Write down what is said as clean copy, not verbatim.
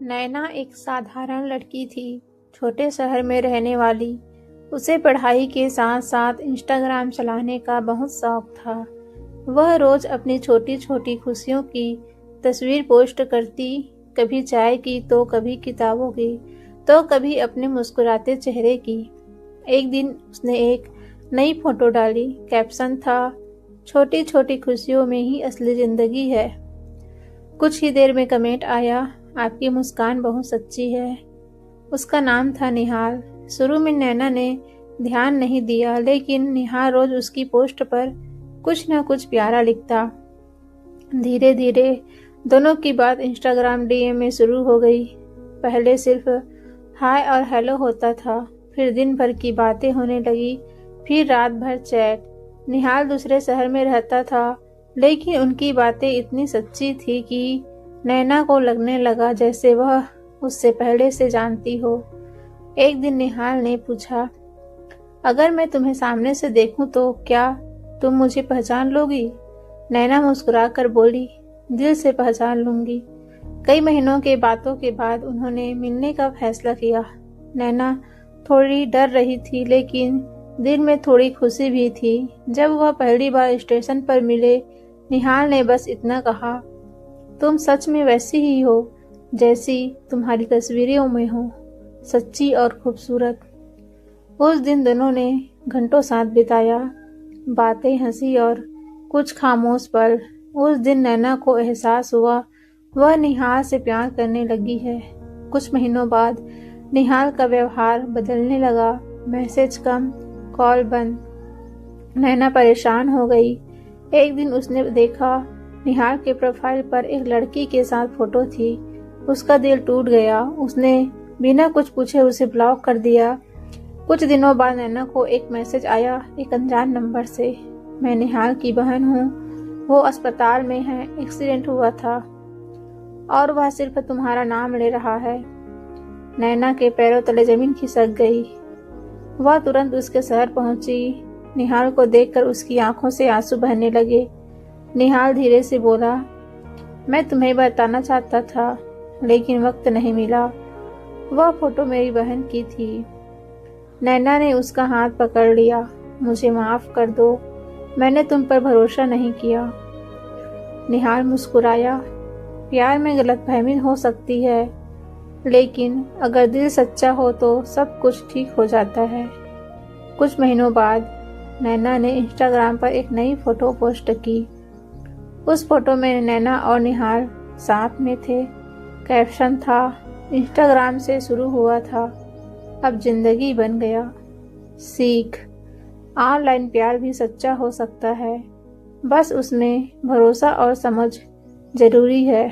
नैना एक साधारण लड़की थी, छोटे शहर में रहने वाली। उसे पढ़ाई के साथ साथ इंस्टाग्राम चलाने का बहुत शौक था। वह रोज अपनी छोटी छोटी खुशियों की तस्वीर पोस्ट करती, कभी चाय की तो कभी किताबों की तो कभी अपने मुस्कुराते चेहरे की। एक दिन उसने एक नई फोटो डाली। कैप्शन था, छोटी छोटी खुशियों में ही असली जिंदगी है। कुछ ही देर में कमेंट आया, आपकी मुस्कान बहुत सच्ची है। उसका नाम था निहाल। शुरू में नैना ने ध्यान नहीं दिया, लेकिन निहाल रोज उसकी पोस्ट पर कुछ न कुछ प्यारा लिखता। धीरे धीरे दोनों की बात इंस्टाग्राम डीएम में शुरू हो गई। पहले सिर्फ हाय और हेलो होता था, फिर दिन भर की बातें होने लगी, फिर रात भर चैट। निहाल दूसरे शहर में रहता था, लेकिन उनकी बातें इतनी सच्ची थी कि नैना को लगने लगा जैसे वह उससे पहले से जानती हो। एक दिन निहाल ने पूछा, अगर मैं तुम्हें सामने से देखूं तो क्या तुम मुझे पहचान लोगी? नैना मुस्कुराकर बोली, दिल से पहचान लूंगी। कई महीनों के बातों के बाद उन्होंने मिलने का फैसला किया। नैना थोड़ी डर रही थी, लेकिन दिल में थोड़ी खुशी भी थी। जब वह पहली बार स्टेशन पर मिले, निहाल ने बस इतना कहा, तुम सच में वैसी ही हो जैसी तुम्हारी तस्वीरों में हो, सच्ची और खूबसूरत। उस दिन दोनों ने घंटों साथ बिताया, बातें, हंसी और कुछ खामोश पल। उस दिन नैना को एहसास हुआ वह निहाल से प्यार करने लगी है। कुछ महीनों बाद निहाल का व्यवहार बदलने लगा। मैसेज कम, कॉल बंद। नैना परेशान हो गई। एक दिन उसने देखा निहाल के प्रोफाइल पर एक लड़की के साथ फोटो थी। उसका दिल टूट गया। उसने बिना कुछ पूछे उसे ब्लॉक कर दिया। कुछ दिनों बाद नैना को एक मैसेज आया एक अनजान नंबर से, मैं निहाल की बहन हूँ, वो अस्पताल में है, एक्सीडेंट हुआ था और वह सिर्फ तुम्हारा नाम ले रहा है। नैना के पैरों तले जमीन खिसक गई। वह तुरंत उसके शहर पहुंची। निहाल को देखकर उसकी आंखों से आंसू बहने लगे। निहाल धीरे से बोला, मैं तुम्हें बताना चाहता था, लेकिन वक्त नहीं मिला। वह फोटो मेरी बहन की थी। नैना ने उसका हाथ पकड़ लिया, मुझे माफ कर दो, मैंने तुम पर भरोसा नहीं किया। निहाल मुस्कुराया, प्यार में गलतफहमी हो सकती है, लेकिन अगर दिल सच्चा हो तो सब कुछ ठीक हो जाता है। कुछ महीनों बाद नैना ने इंस्टाग्राम पर एक नई फोटो पोस्ट की। उस फोटो में नैना और निहाल साथ में थे। कैप्शन था, इंस्टाग्राम से शुरू हुआ था, अब जिंदगी बन गया। सीख, ऑनलाइन प्यार भी सच्चा हो सकता है, बस उसमें भरोसा और समझ जरूरी है।